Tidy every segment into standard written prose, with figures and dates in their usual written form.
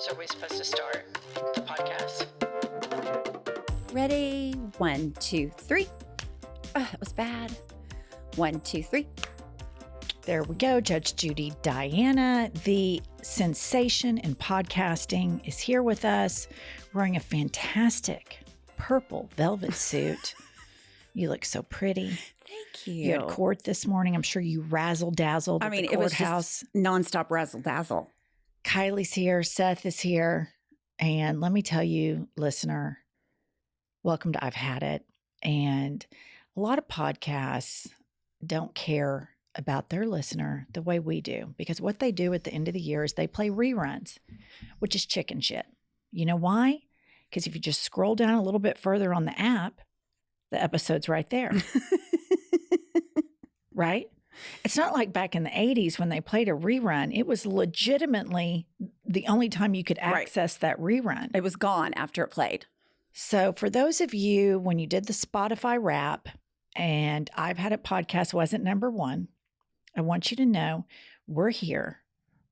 So are we supposed to start the podcast? Ready? 1, 2, 3. That was bad. 1, 2, 3. There we go. Judge Judy Diana, the sensation in podcasting, is here with us wearing a fantastic purple velvet suit. You look so pretty. Thank you. You had court this morning. I'm sure you razzle-dazzled at the courthouse. It was just nonstop razzle-dazzle. Kylie's here. Seth is here. And let me tell you, listener, welcome to I've Had It. And a lot of podcasts don't care about their listener the way we do, because what they do at the end of the year is they play reruns, which is chicken shit. You know why? Because if you just scroll down a little bit further on the app, the episode's right there. Right? It's not like back in the 80s when they played a rerun. It was legitimately the only time you could access that rerun. It was gone after it played. So for those of you, when you did the Spotify wrap and I've Had It podcast wasn't number one, I want you to know we're here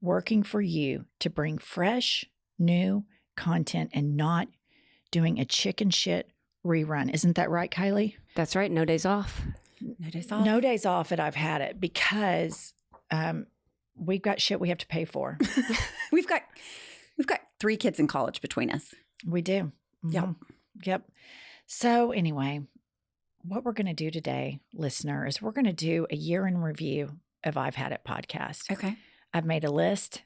working for you to bring fresh, new content and not doing a chicken shit rerun. Isn't that right, Kylie? That's right. No days off. No days off. No days off at I've Had It because we've got shit we have to pay for. We've got 3 kids in college between us. We do. Mm-hmm. Yep. So anyway, what we're going to do today, listener, is we're going to do a year in review of I've Had It podcast. Okay. I've made a list.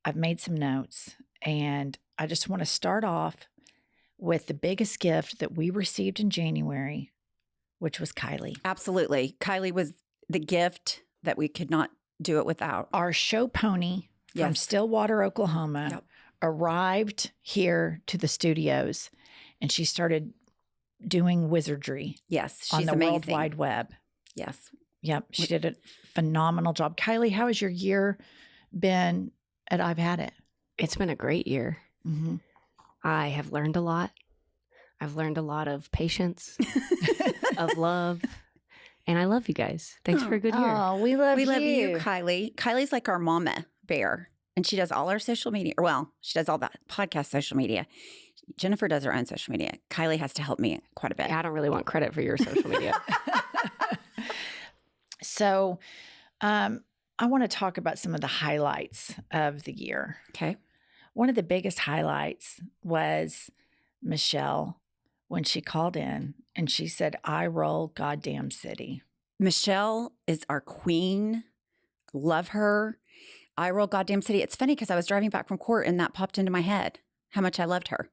I've made some notes. And I just want to start off with the biggest gift that we received in January, which was Kylie. Absolutely. Kylie was the gift that we could not do it without. Our show pony from Stillwater, Oklahoma, arrived here to the studios, and she started doing wizardry. Yes, she's on the amazing. World Wide Web. Yes. Yep, she did a phenomenal job. Kylie, how has your year been at I've Had It? It's been a great year. Mm-hmm. I have learned a lot. I've learned a lot of patience, of love, and I love you guys. Thanks for a good year. Oh, we love love you, Kylie. Kylie's like our mama bear, and she does all our social media. Well, she does all that podcast social media. Jennifer does her own social media. Kylie has to help me quite a bit. I don't really want credit for your social media. So I want to talk about some of the highlights of the year. Okay. One of the biggest highlights was Michelle when she called in and she said, "I roll goddamn city." Michelle is our queen. Love her. I roll goddamn city. It's funny because I was driving back from court and that popped into my head how much I loved her.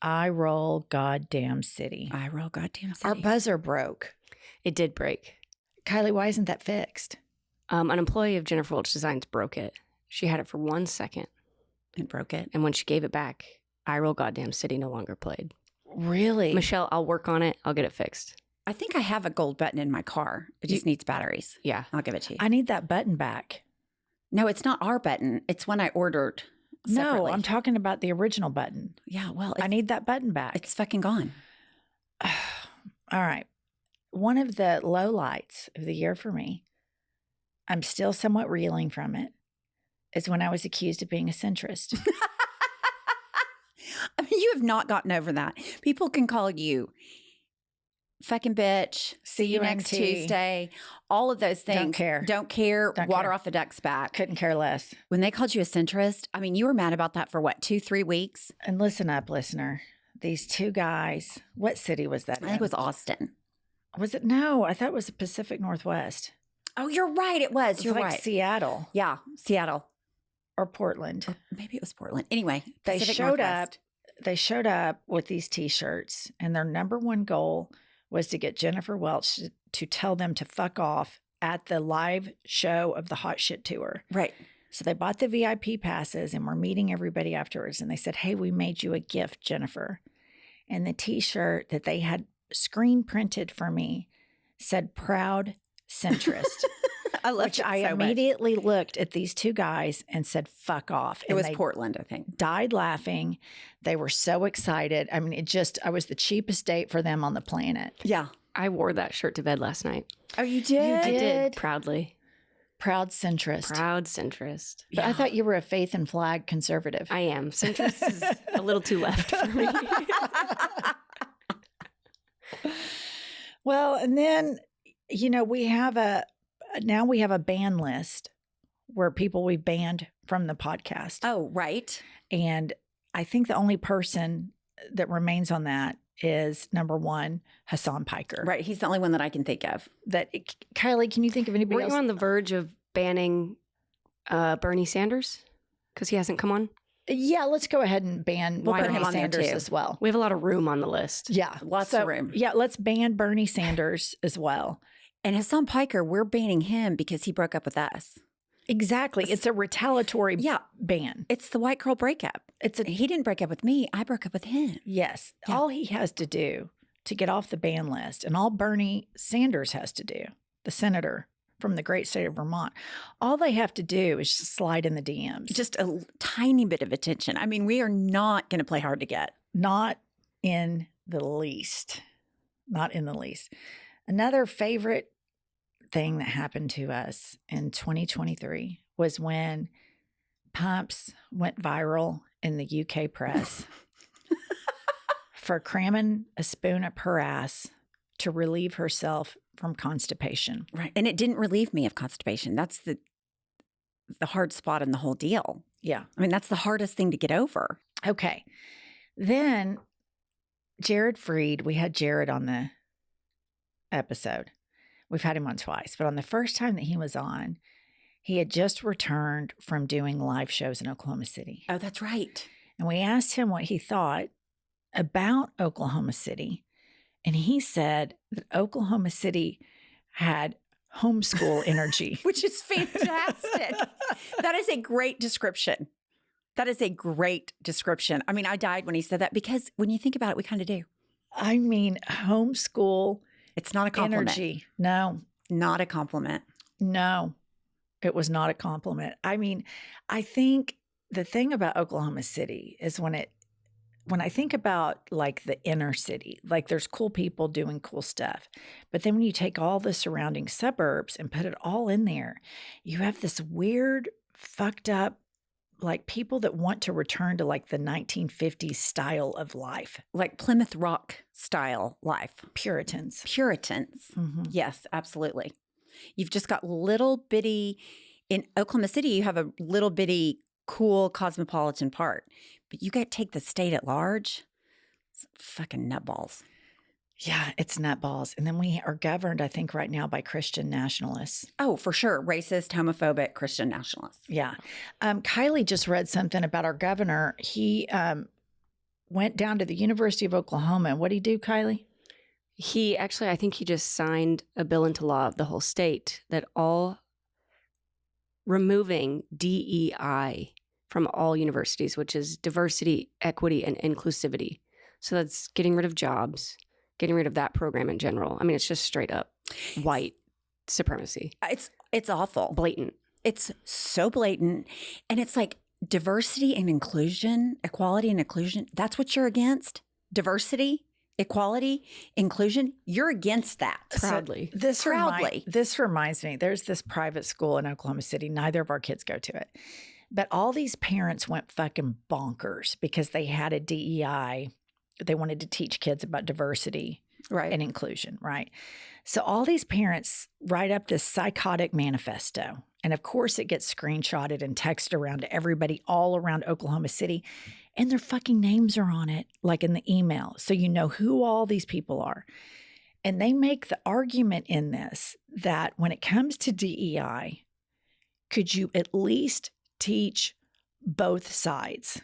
I roll goddamn city. I roll goddamn city. Our buzzer broke. It did break. Kylie, why isn't that fixed? An employee of Jennifer Welch Designs broke it. She had it for 1 second. And broke it. And when she gave it back, I Roll Goddamn City no longer played. Really? Michelle, I'll work on it. I'll get it fixed. I think I have a gold button in my car. It just needs batteries. Yeah. I'll give it to you. I need that button back. No, it's not our button. It's one I ordered separately. No, I'm talking about the original button. Yeah, well, I need that button back. It's fucking gone. All right. One of the lowlights of the year for me, I'm still somewhat reeling from it, is when I was accused of being a centrist. I mean, you have not gotten over that. People can call you fucking bitch, see you next Tuesday, all of those things. Don't care. Water off a duck's back. Couldn't care less. When they called you a centrist, I mean, you were mad about that for what, 2-3 weeks? And listen up, listener. These two guys, what city was that I think it was Austin. Was it? No, I thought it was the Pacific Northwest. Oh, you're right. It was. You're like right. Seattle. Yeah, Seattle. Or Portland. Or maybe it was Portland. Anyway, they Pacific showed Northwest. up. They showed up with these T-shirts, and their number one goal was to get Jennifer Welch to tell them to fuck off at the live show of the Hot Shit Tour. Right. So they bought the VIP passes, and we're meeting everybody afterwards. And they said, "Hey, we made you a gift, Jennifer." And the T-shirt that they had screen printed for me said "Proud Centrist." I loved which it I so immediately looked at these two guys and said, "Fuck off." It was Portland, I think. Died laughing. They were so excited. I mean, I was the cheapest date for them on the planet. Yeah. I wore that shirt to bed last night. Oh, you did? You did? Proudly. Proud centrist. Proud centrist. But I thought you were a faith and flag conservative. I am. Centrist is a little too left for me. Well, and then, we have a ban list where people we banned from the podcast. Oh, right. And I think the only person that remains on that is number one, Hassan Piker. Right. He's the only one that I can think of. Kylie, can you think of anybody Were else? you on the verge of banning Bernie Sanders? Because he hasn't come on? Yeah, let's go ahead and ban Bernie Sanders as well. We have a lot of room on the list. Yeah. Lots of room. Yeah, let's ban Bernie Sanders as well. And Hassan Piker, we're banning him because he broke up with us. Exactly. It's a retaliatory ban. It's the white girl breakup. He didn't break up with me. I broke up with him. Yes. Yeah. All he has to do to get off the ban list, and all Bernie Sanders has to do, the senator from the great state of Vermont, all they have to do is just slide in the DMs. Just a tiny bit of attention. I mean, we are not going to play hard to get. Not in the least. Not in the least. Another favorite thing that happened to us in 2023 was when Pumps went viral in the UK press for cramming a spoon up her ass to relieve herself from constipation. Right. And it didn't relieve me of constipation. That's the hard spot in the whole deal. Yeah. I mean, that's the hardest thing to get over. Okay. Then Jared Freed, we had Jared on the episode. We've had him on twice, but on the first time that he was on, he had just returned from doing live shows in Oklahoma City. Oh, that's right. And we asked him what he thought about Oklahoma City. And he said that Oklahoma City had homeschool energy. Which is fantastic. That is a great description. That is a great description. I mean, I died when he said that because when you think about it, we kind of do. I mean, homeschool. It's not a compliment. Energy. No. Not a compliment. No, it was not a compliment. I mean, I think the thing about Oklahoma City is when I think about like the inner city, like there's cool people doing cool stuff. But then when you take all the surrounding suburbs and put it all in there, you have this weird, fucked up, like people that want to return to like the 1950s style of life. Like Plymouth Rock style life. Puritans. Mm-hmm. Yes, absolutely. You've just got little bitty, in Oklahoma City, you have a little bitty cool cosmopolitan part, but you got to take the state at large. It's fucking nutballs. Yeah, it's nutballs. And then we are governed, I think, right now by Christian nationalists. Oh, for sure. Racist, homophobic, Christian nationalists. Yeah. Kylie just read something about our governor. He went down to the University of Oklahoma. What did he do, Kylie? I think he just signed a bill into law of the whole state that all removing DEI from all universities, which is diversity, equity, and inclusivity. So that's getting rid of jobs, getting rid of that program in general. I mean, it's just straight up white supremacy. It's awful. Blatant. It's so blatant. And it's like diversity and inclusion, equality and inclusion. That's what you're against? Diversity, equality, inclusion. You're against that. Proudly. So this reminds me, there's this private school in Oklahoma City. Neither of our kids go to it. But all these parents went fucking bonkers because they had a DEI. They wanted to teach kids about diversity and inclusion, right? So all these parents write up this psychotic manifesto. And of course, it gets screenshotted and texted around to everybody all around Oklahoma City. And their fucking names are on it, like in the email. So you know who all these people are. And they make the argument in this that when it comes to DEI, could you at least teach both sides?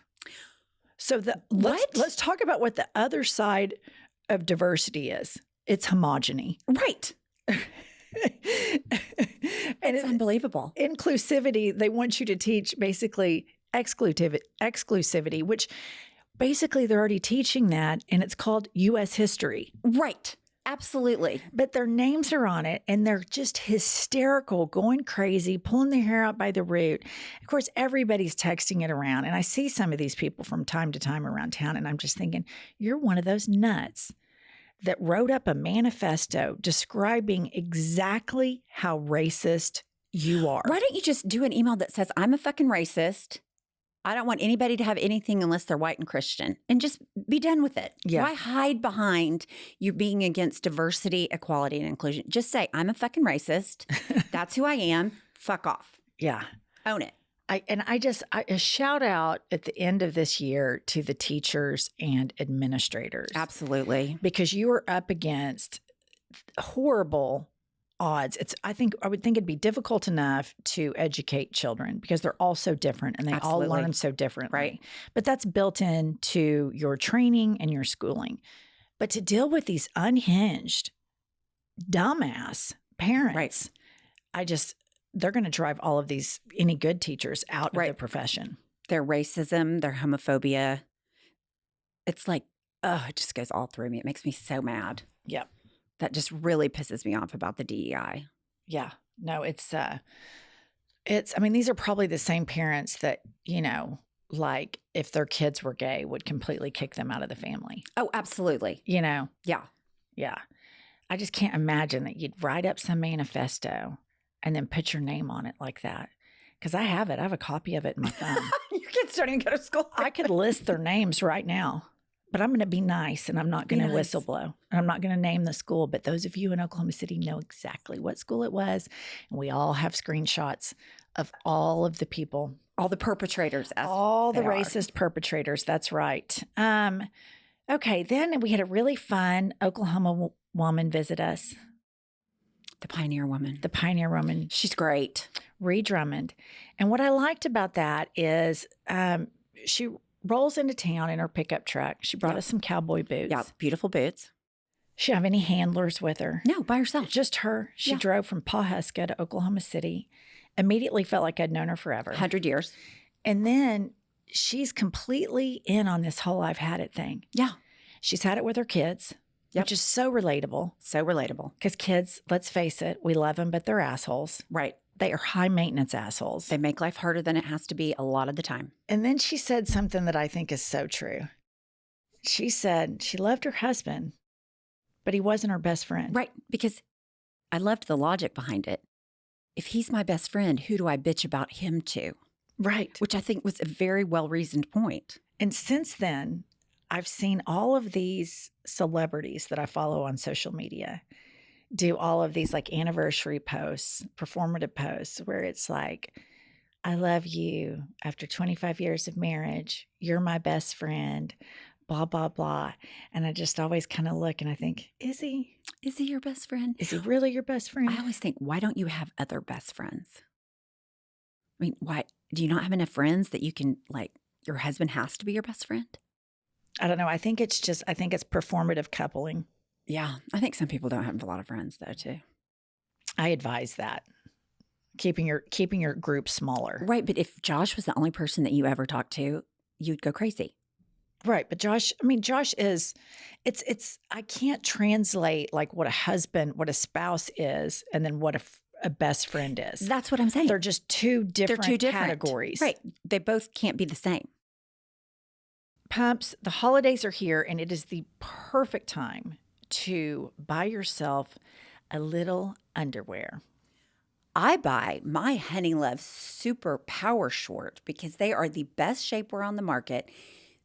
So let's talk about what the other side of diversity is. It's homogeny. Right. And it's unbelievable. Inclusivity, they want you to teach basically exclusivity, which basically they're already teaching that, and it's called U.S. history. Right. Absolutely. But their names are on it, and they're just hysterical, going crazy, pulling their hair out by the root. Of course, everybody's texting it around, and I see some of these people from time to time around town, and I'm just thinking, you're one of those nuts that wrote up a manifesto describing exactly how racist you are. Why don't you just do an email that says, I'm a fucking racist. I don't want anybody to have anything unless they're white and Christian, and just be done with it. Yeah. Why hide behind you being against diversity, equality, and inclusion? Just say, I'm a fucking racist. That's who I am. Fuck off. Yeah. Own it. A shout out at the end of this year to the teachers and administrators. Absolutely. Because you are up against horrible odds. I would think it'd be difficult enough to educate children because they're all so different and they Absolutely. all learn so differently. Right. But that's built into your training and your schooling. But to deal with these unhinged, dumbass parents, they're going to drive all of these any good teachers out of the profession. Their racism, their homophobia. It's like, it just goes all through me. It makes me so mad. Yep. That just really pisses me off about the DEI. Yeah. No, I mean, these are probably the same parents that, like if their kids were gay would completely kick them out of the family. Oh, absolutely. Yeah. Yeah. I just can't imagine that you'd write up some manifesto and then put your name on it like that. Because I have it. I have a copy of it in my phone. Your kids don't even go to school. I could list their names right now. But I'm going to be nice and I'm not going to whistleblow. And I'm not going to name the school. But those of you in Oklahoma City know exactly what school it was. And we all have screenshots of all of the people. All the perpetrators. All the racist perpetrators. That's right. Okay. Then we had a really fun Oklahoma woman visit us. The pioneer woman. The pioneer woman. She's great. Ree Drummond. And what I liked about that is she rolls into town in her pickup truck. She brought us some cowboy boots. Yeah, beautiful boots. She didn't have any handlers with her. No, by herself. Just her. She drove from Pawhuska to Oklahoma City. Immediately felt like I'd known her forever. 100 years. And then she's completely in on this whole I've had it thing. Yeah. She's had it with her kids, which is so relatable. So relatable. Because kids, let's face it, we love them, but they're assholes. Right. They are high maintenance assholes. They make life harder than it has to be a lot of the time. And then she said something that I think is so true. She said she loved her husband, but he wasn't her best friend. Right. Because I loved the logic behind it. If he's my best friend, who do I bitch about him to? Right. Which I think was a very well-reasoned point. And since then, I've seen all of these celebrities that I follow on social media do all of these like anniversary posts, performative posts, where it's like, I love you after 25 years of marriage. You're my best friend, blah, blah, blah. And I just always kind of look and I think, is he? Is he your best friend? Is he really your best friend? I always think, why don't you have other best friends? I mean, why do you not have enough friends that you can, like, your husband has to be your best friend? I don't know. I think it's performative coupling. Yeah. I think some people don't have a lot of friends though, too. I advise that. Keeping your group smaller. Right. But if Josh was the only person that you ever talked to, you'd go crazy. Right. But Josh is, I can't translate like what a spouse is and then what a best friend is. That's what I'm saying. They're just two different categories. Right. They both can't be the same. Pumps, the holidays are here and it is the perfect time to buy yourself a little underwear. I buy my Honey Love Super Power Short because they are the best shapewear on the market.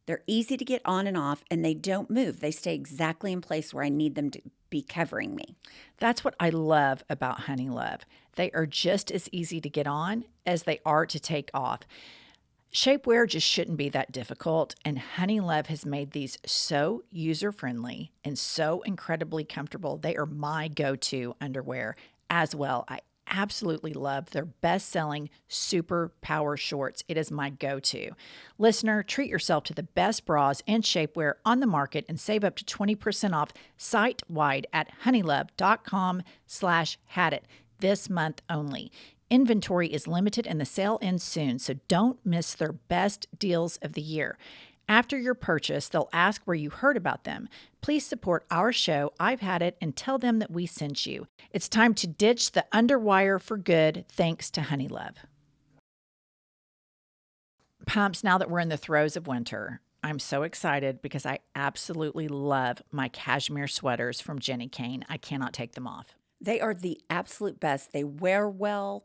They're easy to get on and off and they don't move. They stay exactly in place where I need them to be covering me. That's what I love about Honey Love. They are just as easy to get on as they are to take off. Shapewear just shouldn't be that difficult, and Honey Love has made these so user-friendly and so incredibly comfortable. They are my go-to underwear as well. I absolutely love their best-selling Super Power Shorts. It is my go-to. Listener, treat yourself to the best bras and shapewear on the market and save up to 20% off site-wide at honeylove.com/hadit this month only. Inventory is limited and the sale ends soon, so don't miss their best deals of the year. After your purchase, they'll ask where you heard about them. Please support our show, I've Had It, and tell them that we sent you. It's time to ditch the underwire for good, thanks to Honey Love. Pumps, now that we're in the throes of winter, I'm so excited because I absolutely love my cashmere sweaters from Jenny Kane. I cannot take them off. They are the absolute best. They wear well.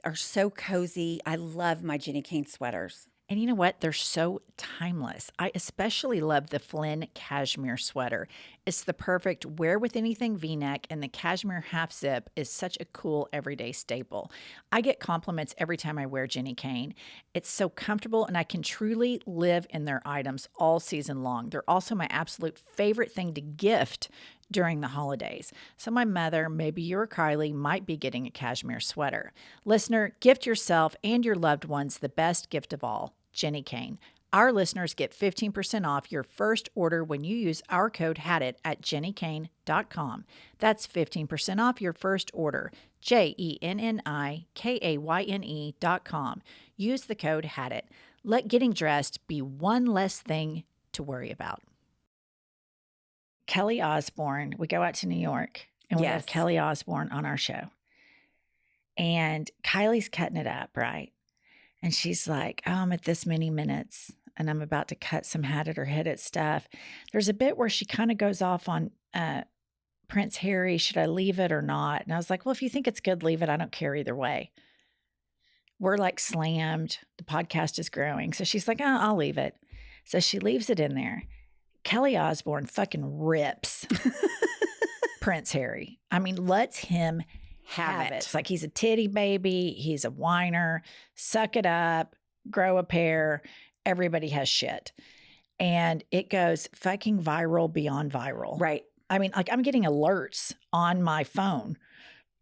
Are so cozy. I love my Jenny Kane sweaters. And you know what? They're so timeless. I especially love the Flynn cashmere sweater. It's the perfect wear with anything V-neck, and the cashmere half zip is such a cool everyday staple. I get compliments every time I wear Jenny Kane. It's so comfortable, and I can truly live in their items all season long. They're also my absolute favorite thing to gift during the holidays. So my mother, maybe you or Kylie, might be getting a cashmere sweater. Listener, gift yourself and your loved ones the best gift of all, Jenny Kane. Our listeners get 15% off your first order when you use our code HADIT at jennykane.com. That's 15% off your first order, JENNIKAYNE.com. Use the code HADIT. Let getting dressed be one less thing to worry about. Kelly Osbourne, we go out to New York and we have Kelly Osbourne on our show. And Kylie's cutting it up, right? And she's like, oh, I'm at this many minutes and I'm about to cut some had it or hit it stuff. There's a bit where she kind of goes off on Prince Harry. Should I leave it or not? And I was like, well, if you think it's good, leave it. I don't care either way. We're like slammed. The podcast is growing. So she's like, oh, I'll leave it. So she leaves it in there. Kelly Osbourne fucking rips Prince Harry. I mean, lets him have it. It's like he's a titty baby. He's a whiner. Suck it up. Grow a pair. Everybody has shit. And it goes fucking viral beyond viral. Right. I mean, like I'm getting alerts on my phone.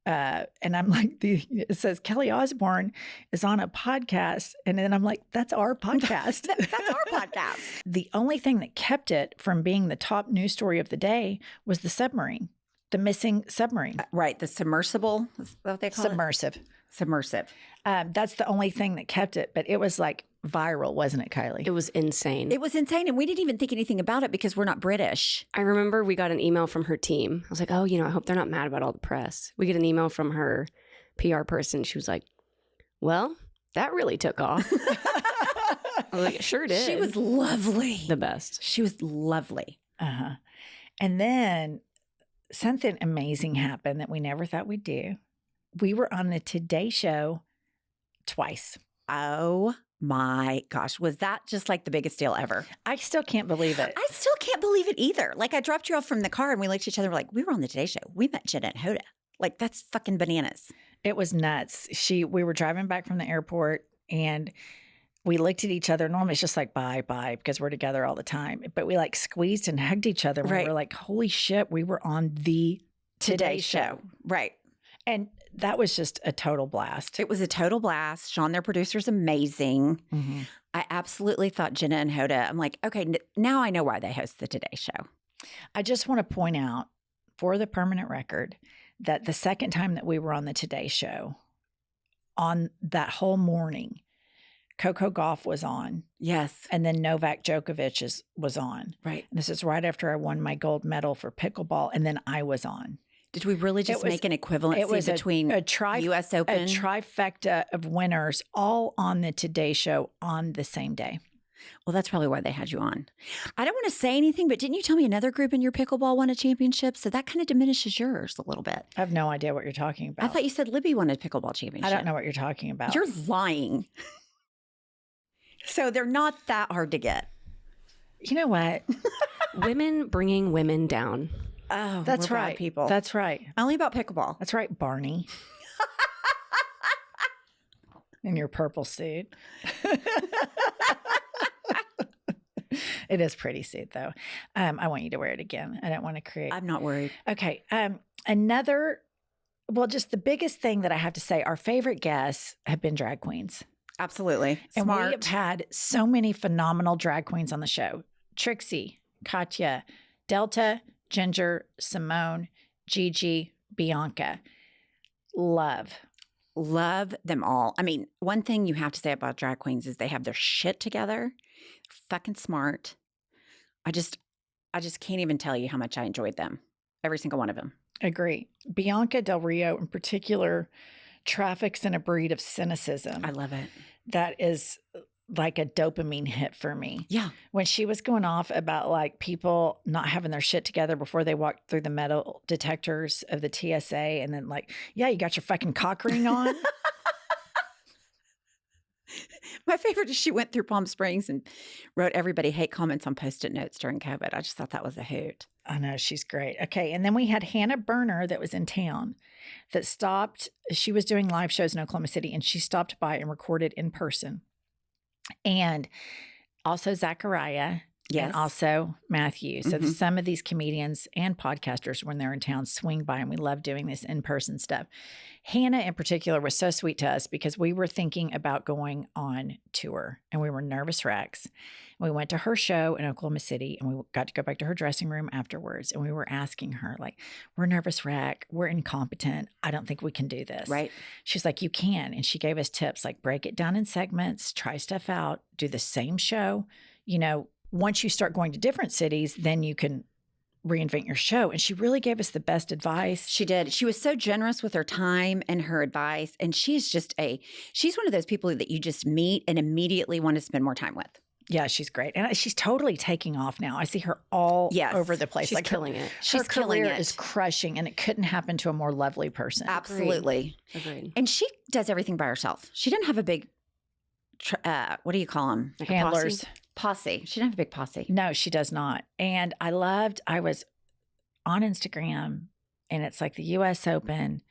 And I'm like, it says Kelly Osbourne is on a podcast. And then I'm like, that's our podcast. That's our podcast. The only thing that kept it from being the top news story of the day was the submarine, the missing submarine. Right. The submersible is what they call Submersive. it? Submersive. That's the only thing that kept it. But it was like viral, wasn't it, Kylie? It was insane. It was insane. And we didn't even think anything about it because we're not British. I remember we got an email from her team. I was like, oh, I hope they're not mad about all the press. We get an email from her PR person. She was like, well, that really took off. I was like, sure did. She was lovely. The best. She was lovely. Uh-huh. And then something amazing happened that we never thought we'd do. We were on the Today Show twice. Oh my gosh. Was that just like the biggest deal ever? I still can't believe it. I still can't believe it either. Like I dropped you off from the car and we looked at each other. We're like, we were on the Today Show. We met Jenna and Hoda. Like that's fucking bananas. It was nuts. We were driving back from the airport and we looked at each other. Normally it's just like, bye, because we're together all the time. But we like squeezed and hugged each other. Right. We were like, holy shit, we were on the Today Show. Right. And that was just a total blast. It was a total blast. Sean, their producer's amazing. Mm-hmm. I absolutely thought Jenna and Hoda, I'm like, okay, now I know why they host the Today Show. I just want to point out for the permanent record that the second time that we were on the Today Show, on that whole morning, Coco Gauff was on. Yes. And then Novak Djokovic was on. Right. And this is right after I won my gold medal for pickleball. And then I was on. Did we really just make an equivalency between U.S. Open? A trifecta of winners all on the Today Show on the same day. Well, that's probably why they had you on. I don't want to say anything, but didn't you tell me another group in your pickleball won a championship? So that kind of diminishes yours a little bit. I have no idea what you're talking about. I thought you said Libby won a pickleball championship. I don't know what you're talking about. You're lying. So they're not that hard to get. You know what? Women bringing women down. Oh, that's we're right, bad people. That's right. Only about pickleball. That's right, Barney. In your purple suit. It is pretty suit, though. I want you to wear it again. I don't want to create. I'm not worried. Okay. Just the biggest thing that I have to say, our favorite guests have been drag queens. Absolutely. And Smart. we have had so many phenomenal drag queens on the show. Trixie, Katya, Delta, Ginger, Simone, Gigi, Bianca. Love them all. I mean, one thing you have to say about drag queens is they have their shit together. Fucking smart. I just can't even tell you how much I enjoyed them. Every single one of them. Agree. Bianca Del Rio in particular traffics in a breed of cynicism. I love it. That is like a dopamine hit for me. Yeah. When she was going off about like people not having their shit together before they walked through the metal detectors of the TSA and then like, yeah, you got your fucking cock ring on. My favorite is she went through Palm Springs and wrote everybody hate comments on Post-it notes during COVID. I just thought that was a hoot. I know, she's great. Okay, and then we had Hannah Berner that was in town that stopped. She was doing live shows in Oklahoma City, and she stopped by and recorded in person. And also Zachariah. Yes. And also Matthew. So some of these comedians and podcasters, when they're in town, swing by, and we love doing this in-person stuff. Hannah in particular was so sweet to us because we were thinking about going on tour, and we were nervous wrecks. We went to her show in Oklahoma City, and we got to go back to her dressing room afterwards. And we were asking her, like, we're nervous wreck. We're incompetent. I don't think we can do this. Right. She's like, you can. And she gave us tips, like break it down in segments, try stuff out, do the same show. You know, once you start going to different cities, then you can reinvent your show. And she really gave us the best advice. She did. She was so generous with her time and her advice. And she's one of those people that you just meet and immediately want to spend more time with. Yeah, she's great. And she's totally taking off now. I see her all over the place. She's like killing it. Her career is crushing, and it couldn't happen to a more lovely person. Absolutely. Agreed. And she does everything by herself. She didn't have a big, what do you call them? Like Handlers. Posse. She didn't have a big posse. No, she does not. And I was on Instagram, and it's like the U.S. Open,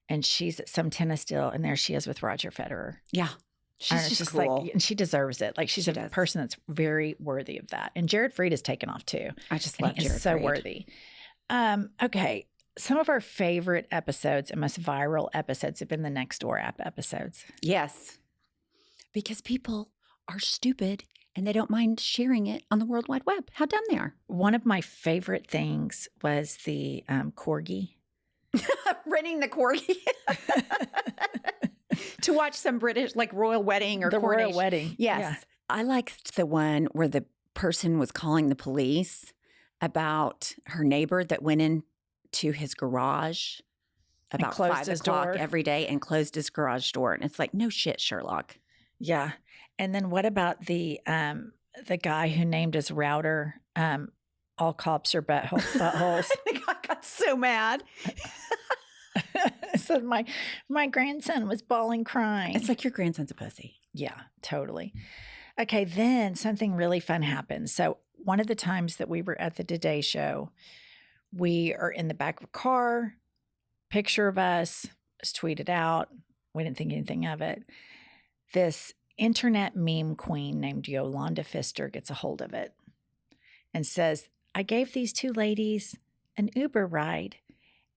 and she's at some tennis deal, and there she is with Roger Federer. Yeah. And She's it's just like, cool. and she deserves it. Like she's She a does. person that's very worthy of that. And Jared Fried has taken off too. I just And love he is Jared so Fried. worthy. Okay. Some of our favorite episodes and most viral episodes have been the Nextdoor app episodes. Yes. Because people are stupid and they don't mind sharing it on the World Wide Web. How dumb they are. One of my favorite things was the corgi. Renting the corgi to watch some British, like royal wedding or The royal coronation. wedding. Yes. Yeah. I liked the one where the person was calling the police about her neighbor that went into his garage about closed 5 his o'clock door. every day and closed his garage door. And it's like, no shit, Sherlock. Yeah. And then what about the guy who named his router all cops are buttholes? I got so mad. So my grandson was bawling crying. It's like your grandson's a pussy. Yeah, totally. Okay, then something really fun happened. So one of the times that we were at the Today Show, we are in the back of a car, picture of us is tweeted out. We didn't think anything of it. This internet meme queen named Yolanda Pfister gets a hold of it and says, I gave these two ladies an Uber ride,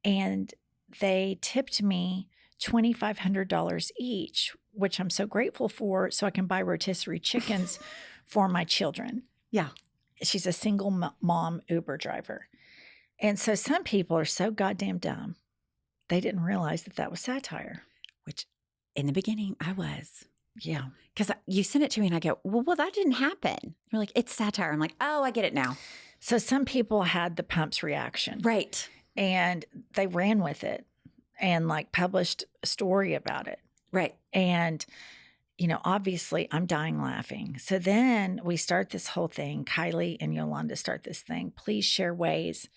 and they tipped me $2,500 each, which I'm so grateful for, so I can buy rotisserie chickens for my children. Yeah. She's a single mom Uber driver. And so some people are so goddamn dumb, they didn't realize that that was satire. Which in the beginning I was. Yeah. Because you sent it to me and I go, well, that didn't happen. You're like, it's satire. I'm like, oh, I get it now. So some people had the pumps reaction. Right. And they ran with it and like published a story about it. Right. And, you know, obviously I'm dying laughing. So then we start this whole thing. Kylie and Yolanda start this thing. Please share ways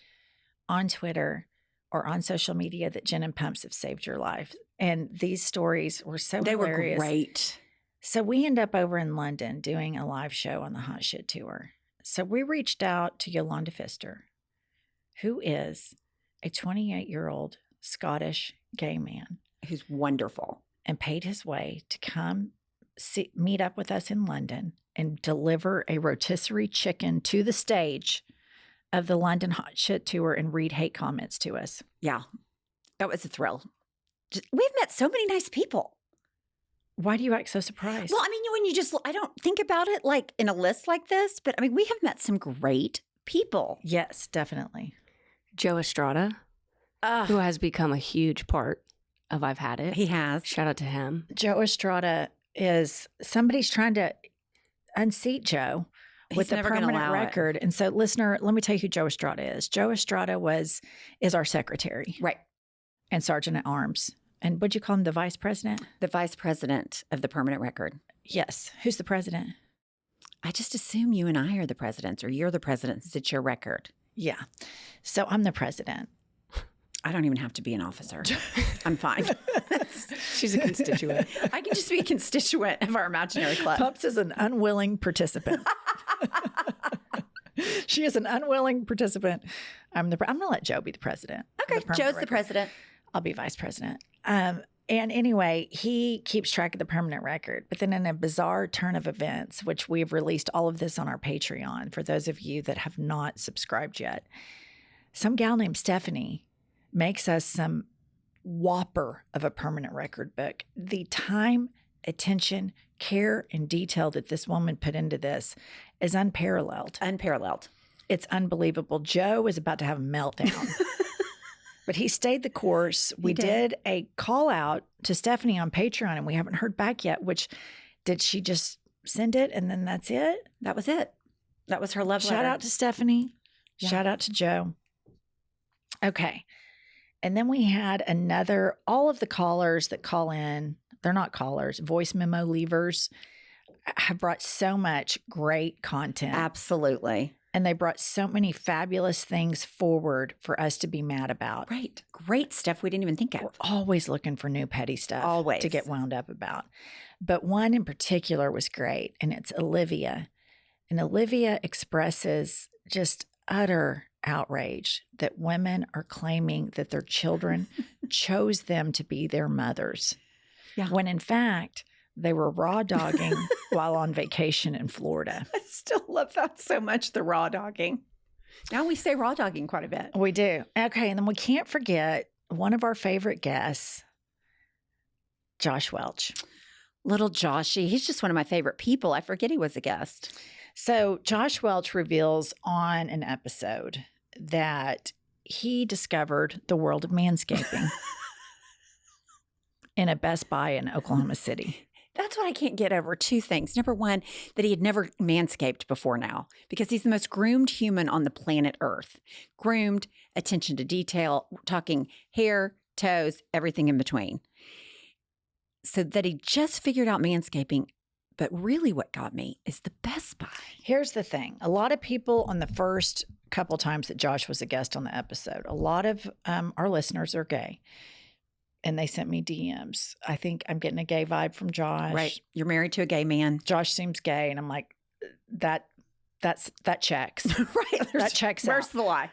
on Twitter or on social media that gin and pumps have saved your life. And these stories were so hilarious. Were great. So we end up over in London doing a live show on the Hot Shit Tour. So we reached out to Yolanda Pfister, who is a 28-year-old Scottish gay man Who's wonderful. and paid his way to come meet up with us in London and deliver a rotisserie chicken to the stage of the London Hot Shit Tour and read hate comments to us. Yeah. That was a thrill. We've met so many nice people. Why do you act so surprised? Well, I mean, when you just, I don't think about it like in a list like this, but I mean, we have met some great people. Yes, definitely. Joe Estrada, who has become a huge part of I've Had It. He has. Shout out to him. Joe Estrada is somebody's trying to unseat Joe with the never gonna permanent allow it. record. And so, listener, let me tell you who Joe Estrada is. Joe Estrada is our secretary Right. and sergeant at arms. And would you call him the vice president? The vice president of the permanent record. Yes. Who's the president? I just assume you and I are the presidents, or you're the president since it's your record. Yeah. So I'm the president. I don't even have to be an officer. I'm fine. She's a constituent. I can just be a constituent of our imaginary club. Pumps is an unwilling participant. She is an unwilling participant. I'm going to let Joe be the president. Okay, Joe's the president. I'll be vice president. And anyway, he keeps track of the permanent record. But then in a bizarre turn of events, which we've released all of this on our Patreon for those of you that have not subscribed yet, some gal named Stephanie makes us some whopper of a permanent record book. The time, attention, care, and detail that this woman put into this is unparalleled. Unparalleled. It's unbelievable. Joe is about to have a meltdown. But he stayed the course. We did a call out to Stephanie on Patreon, and we haven't heard back yet, which did she just send it and then that's it? That was it. That was her love letter. Shout out to Stephanie. Yeah. Shout out to Joe. Okay. And then we had all of the callers that call in, they're not callers, voice memo leavers have brought so much great content. Absolutely. And they brought so many fabulous things forward for us to be mad about. Right. Great stuff we didn't even think of. We're always looking for new petty stuff Always. to get wound up about. But one in particular was great, and it's Olivia. And Olivia expresses just utter outrage that women are claiming that their children chose them to be their mothers. Yeah. When in fact, they were raw dogging while on vacation in Florida. I still love that so much, the raw dogging. Now we say raw dogging quite a bit. We do. Okay. And then we can't forget one of our favorite guests, Josh Welch. Little Joshy. He's just one of my favorite people. I forget he was a guest. So Josh Welch reveals on an episode that he discovered the world of manscaping in a Best Buy in Oklahoma City. That's what I can't get over. Two things. Number one, that he had never manscaped before now because he's the most groomed human on the planet Earth. Groomed, attention to detail, talking hair, toes, everything in between. So that he just figured out manscaping. But really what got me is the Best Buy. Here's the thing. A lot of people on the first couple times that Josh was a guest on the episode, a lot of our listeners are gay. And they sent me DMs. I think I'm getting a gay vibe from Josh. Right. You're married to a gay man. Josh seems gay. And I'm like, that checks. Right. That checks out. Where's the lie?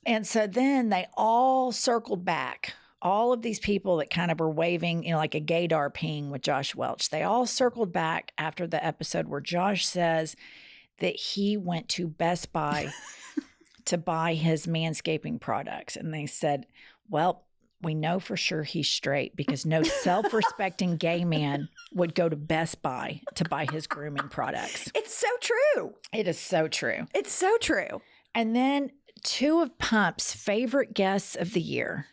And so then they all circled back. All of these people that kind of were waving, like a gaydar ping with Josh Welch, they all circled back after the episode where Josh says that he went to Best Buy to buy his manscaping products. And they said, well, we know for sure he's straight because no self-respecting gay man would go to Best Buy to buy his grooming products. It's so true. It is so true. It's so true. And then two of Pump's favorite guests of the year,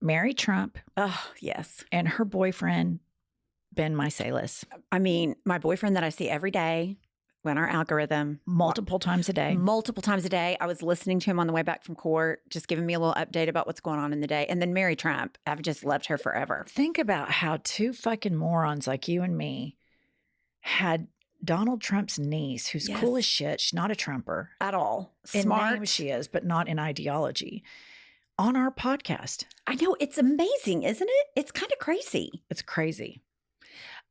Mary Trump. Oh, yes. And her boyfriend, Ben Mysalis. I mean, my boyfriend that I see every day on our algorithm. Multiple times a day. Multiple times a day. I was listening to him on the way back from court, just giving me a little update about what's going on in the day. And then Mary Trump. I've just loved her forever. Think about how two fucking morons like you and me had Donald Trump's niece, who's cool as shit. She's not a Trumper. At all. Smart. In name she is, but not in ideology. On our podcast. I know. It's amazing, isn't it? It's kind of crazy. It's crazy.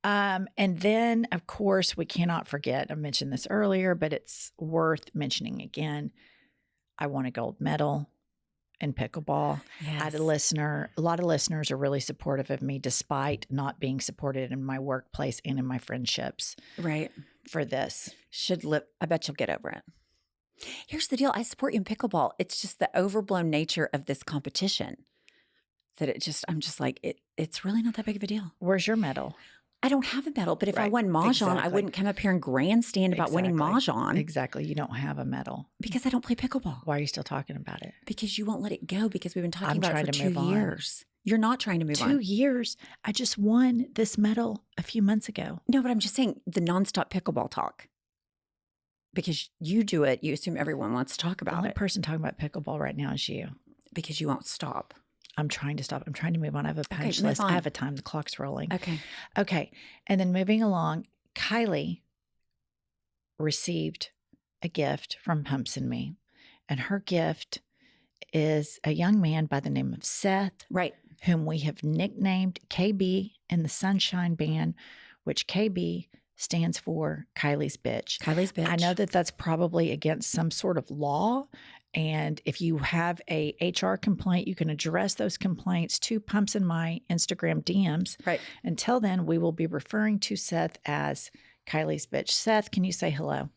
And then, of course, we cannot forget, I mentioned this earlier, but it's worth mentioning again. I won a gold medal in pickleball. Yes. I had a lot of listeners are really supportive of me despite not being supported in my workplace and in my friendships. Right. For this. I bet you'll get over it. Here's the deal. I support you in pickleball. It's just the overblown nature of this competition that I'm just like, it's really not that big of a deal. Where's your medal? I don't have a medal, but if I won Mahjong, I wouldn't come up here and grandstand about winning Mahjong. Exactly. You don't have a medal. Because I don't play pickleball. Why are you still talking about it? Because you won't let it go because we've been talking about it for to 2 years. You're not trying to move on. 2 years? I just won this medal a few months ago. No, but I'm just saying the nonstop pickleball talk. Because you do it, you assume everyone wants to talk about it. The only person talking about pickleball right now is you. Because you won't stop. I'm trying to stop. I'm trying to move on. I have a punch list. I have a time. The clock's rolling. Okay. And then moving along, Kylie received a gift from Pumps and Me. And her gift is a young man by the name of Seth, Right. whom we have nicknamed KB in the Sunshine Band, which KB stands for Kylie's bitch. Kylie's bitch. I know that that's probably against some sort of law. And if you have a HR complaint, you can address those complaints to Pumps in my Instagram DMs. Right. Until then, we will be referring to Seth as Kylie's bitch. Seth, can you say hello?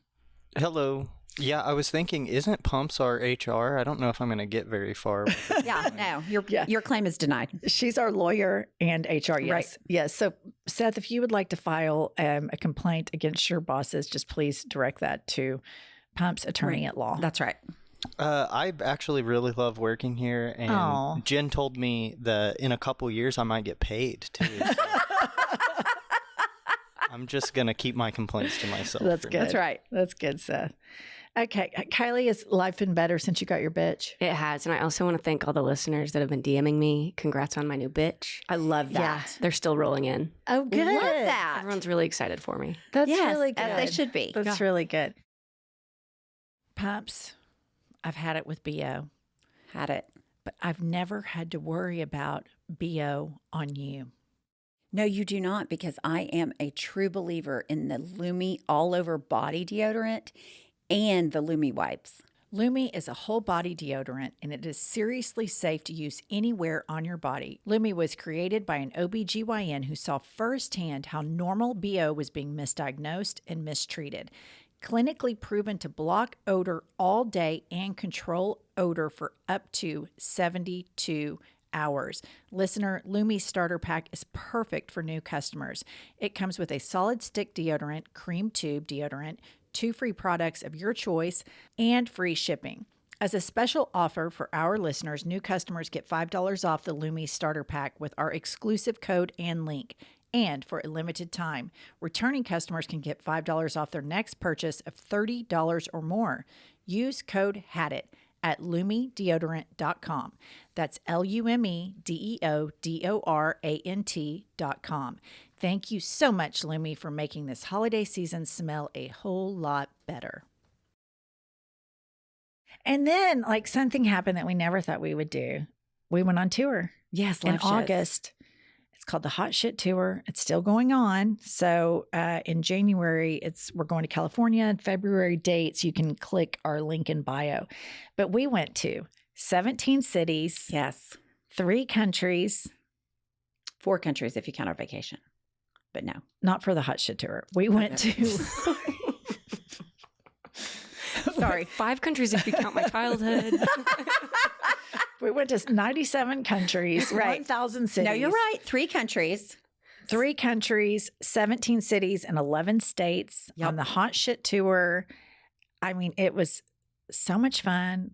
Hello. Yeah, I was thinking, isn't Pumps our HR? I don't know if I'm going to get very far. With it. Yeah, no, your claim is denied. She's our lawyer and HR. Yes. Right. Yes. So, Seth, if you would like to file a complaint against your bosses, just please direct that to Pumps Attorney at Law. That's right. I actually really love working here, and Aw. Jen told me that in a couple years I might get paid too. So I'm just going to keep my complaints to myself. That's for good. now. That's right. That's good, Seth. Okay. Kylie, has life been better since you got your bitch? It has. And I also want to thank all the listeners that have been DMing me. Congrats on my new bitch. I love that. Yeah. They're still rolling in. Oh, good. Love that. Everyone's really excited for me. That's Yes, really good. as they should be. That's really good. Pumps, I've had it with BO, Had it. but I've never had to worry about BO on you. No, you do not, because I am a true believer in the Lumi all over body deodorant and the Lumi wipes. Lumi is a whole body deodorant and it is seriously safe to use anywhere on your body. Lumi was created by an OBGYN who saw firsthand how normal BO was being misdiagnosed and mistreated. Clinically proven to block odor all day and control odor for up to 72 hours. Listener, Lumi Starter Pack is perfect for new customers. It comes with a solid stick deodorant, cream tube deodorant, 2 free products of your choice, and free shipping. As a special offer for our listeners, new customers get $5 off the Lumi Starter Pack with our exclusive code and link. And for a limited time, returning customers can get $5 off their next purchase of $30 or more. Use code HADIT at lumideodorant.com. That's LUMIDEODORANT.com. Thank you so much, Lumi, for making this holiday season smell a whole lot better. And then, like, something happened that we never thought we would do. We went on tour Yes, in live shows. August. It's called the Hot Shit Tour. It's still going on. So in January, we're going to California. In February dates, you can click our link in bio. But we went to 17 cities, Yes. 3 countries. 4 countries if you count our vacation. But no. Not for the Hot Shit Tour. We went to Sorry. 5 countries if you count my childhood. we went to 97 countries, Right. 1,000 cities. No, you're right. 3 countries. 3 countries, 17 cities, and 11 states Yep. on the Hot Shit Tour. I mean, it was so much fun.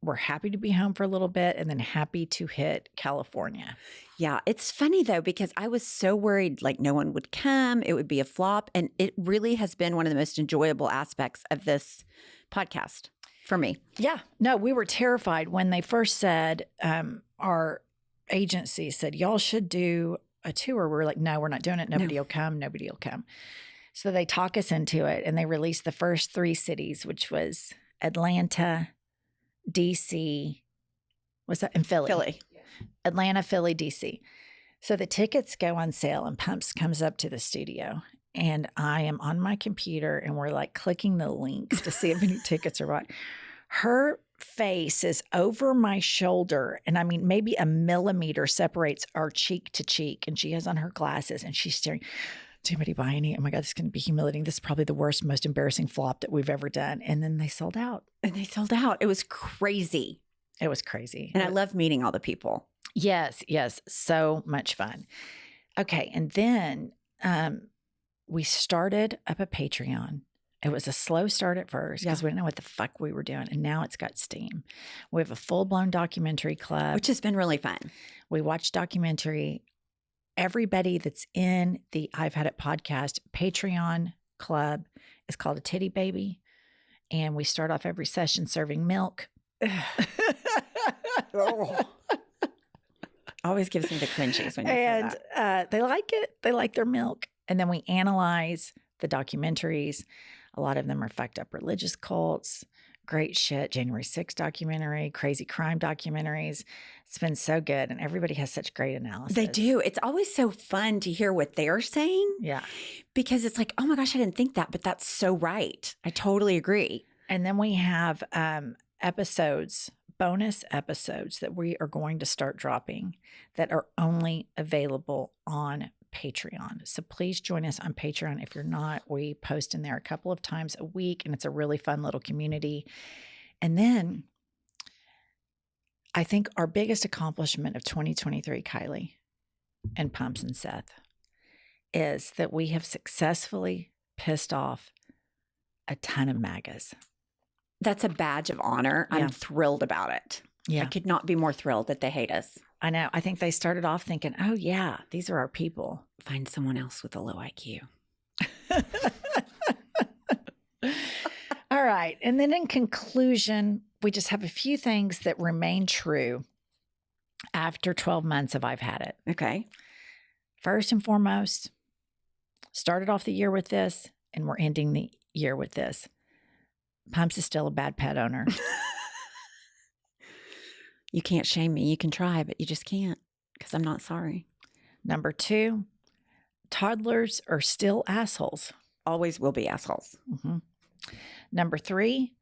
We're happy to be home for a little bit and then happy to hit California. Yeah, it's funny though, because I was so worried like no one would come, it would be a flop. And it really has been one of the most enjoyable aspects of this podcast for me. Yeah. No, we were terrified when they first said, our agency said, y'all should do a tour. We were like, no, we're not doing it. Nobody will come. Nobody will come. So they talk us into it and they released the first 3 cities, which was Atlanta, DC, what's that? And Philly. Atlanta, Philly, DC. So the tickets go on sale and Pumps comes up to the studio and I am on my computer and we're like clicking the links to see if any tickets are right. Her face is over my shoulder and I mean maybe a millimeter separates our cheek to cheek and she has on her glasses and she's staring. Did anybody buy any? Oh my God, this is going to be humiliating. This is probably the worst, most embarrassing flop that we've ever done. And then they sold out. And they sold out. It was crazy. It was crazy. And I love meeting all the people. Yes, yes. So much fun. Okay. And then we started up a Patreon. It was a slow start at first because we didn't know what the fuck we were doing. And now it's got steam. We have a full-blown documentary club. Which has been really fun. We watch documentary. Everybody that's in the I've Had It podcast Patreon club is called a Titty Baby. And we start off every session serving milk. Always gives me the cringes when you say that. They like it. They like their milk. And then we analyze the documentaries. A lot of them are fucked up religious cults, great shit. January 6th documentary, crazy crime documentaries. It's been so good. And everybody has such great analysis. They do. It's always so fun to hear what they're saying. Yeah. Because it's like, oh my gosh, I didn't think that, but that's so right. I totally agree. And then we have bonus episodes that we are going to start dropping that are only available on Patreon. So please join us on Patreon. If you're not, we post in there a couple of times a week, and it's a really fun little community. And then I think our biggest accomplishment of 2023, Kylie and Pumps and Seth, is that we have successfully pissed off a ton of MAGAs. That's a badge of honor. Yeah. I'm thrilled about it. Yeah. I could not be more thrilled that they hate us. I know. I think they started off thinking, oh, yeah, these are our people. Find someone else with a low IQ. All right. And then in conclusion, we just have a few things that remain true after 12 months of I've Had It. Okay. First and foremost, started off the year with this, and we're ending the year with this. Pumps is still a bad pet owner. You can't shame me. You can try, but you just can't because I'm not sorry. Number 2, toddlers are still assholes. Always will be assholes. Mm-hmm. Number 3,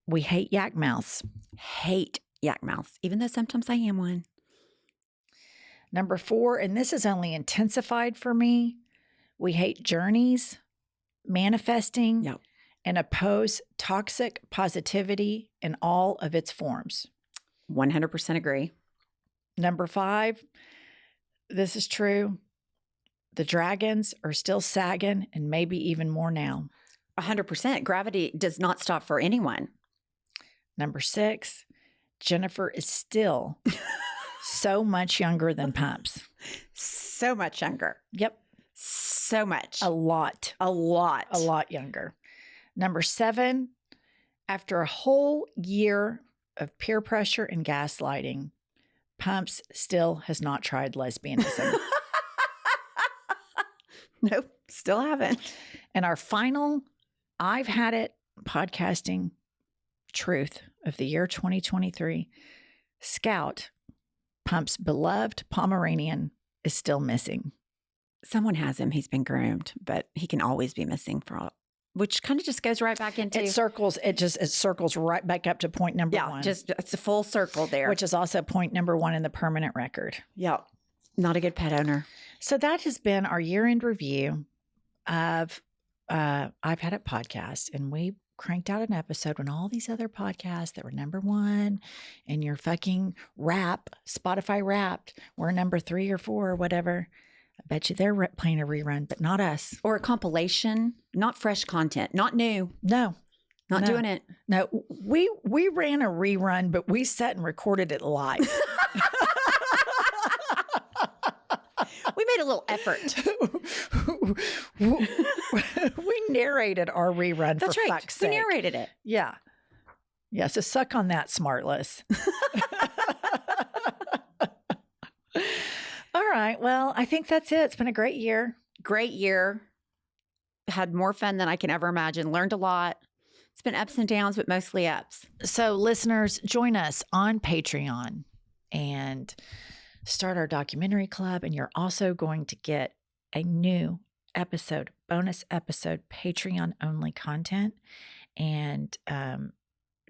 we hate yak mouths. Hate yak mouths, even though sometimes I am one. Number 4, and this is only intensified for me, we hate journeys, manifesting, Yep. and oppose toxic positivity in all of its forms. 100% agree. Number 5, this is true. The dragons are still sagging, and maybe even more now. 100%. Gravity does not stop for anyone. Number 6, Jennifer is still so much younger than Pumps. So much younger. Yep. So much. A lot. A lot. A lot younger. Number 7, after a whole year of peer pressure and gaslighting, Pumps still has not tried lesbianism. Nope. Still haven't. And our final I've Had It podcasting truth of the year 2023, Scout, Pump's beloved Pomeranian, is still missing. Someone has him. He's been groomed, but he can always be missing for all, which kind of just goes right back into It circles right back up to point number 1. just it's a full circle there. Which is also point number 1 in the permanent record. Yeah. Not a good pet owner. So that has been our year-end review of I've Had It podcast. And we cranked out an episode when all these other podcasts that were number 1 and your fucking Spotify Wrapped were number 3 or 4 or whatever. I bet you they're playing a rerun, but not us. Or a compilation, not fresh content, not new. No. Not doing it. No, we ran a rerun, but we sat and recorded it live. We made a little effort. We narrated our rerun. That's for right. Fuck's We sake. narrated it. Yeah. Yeah. So suck on that, Smartless. All right. Well, I think that's it. It's been a great year. Great year. Had more fun than I can ever imagine. Learned a lot. It's been ups and downs, but mostly ups. So listeners, join us on Patreon and start our documentary club. And you're also going to get a new episode, bonus episode, Patreon only content. And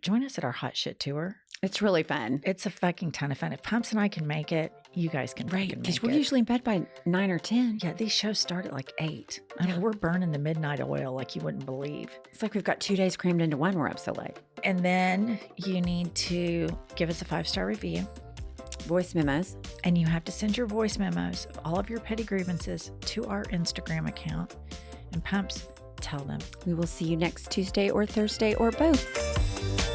join us at our hot shit tour. It's really fun. It's a fucking ton of fun. If Pumps and I can make it, you guys can Right. fucking make Because we're it. usually in bed by 9 or 10. Yeah, these shows start at like 8. I mean, we're burning the midnight oil like you wouldn't believe. It's like we've got 2 days crammed into one. We're up so late. And then you need to give us a 5-star review. Voice memos. And you have to send your voice memos of all of your petty grievances to our Instagram account. And Pumps, tell them. We will see you next Tuesday or Thursday or both.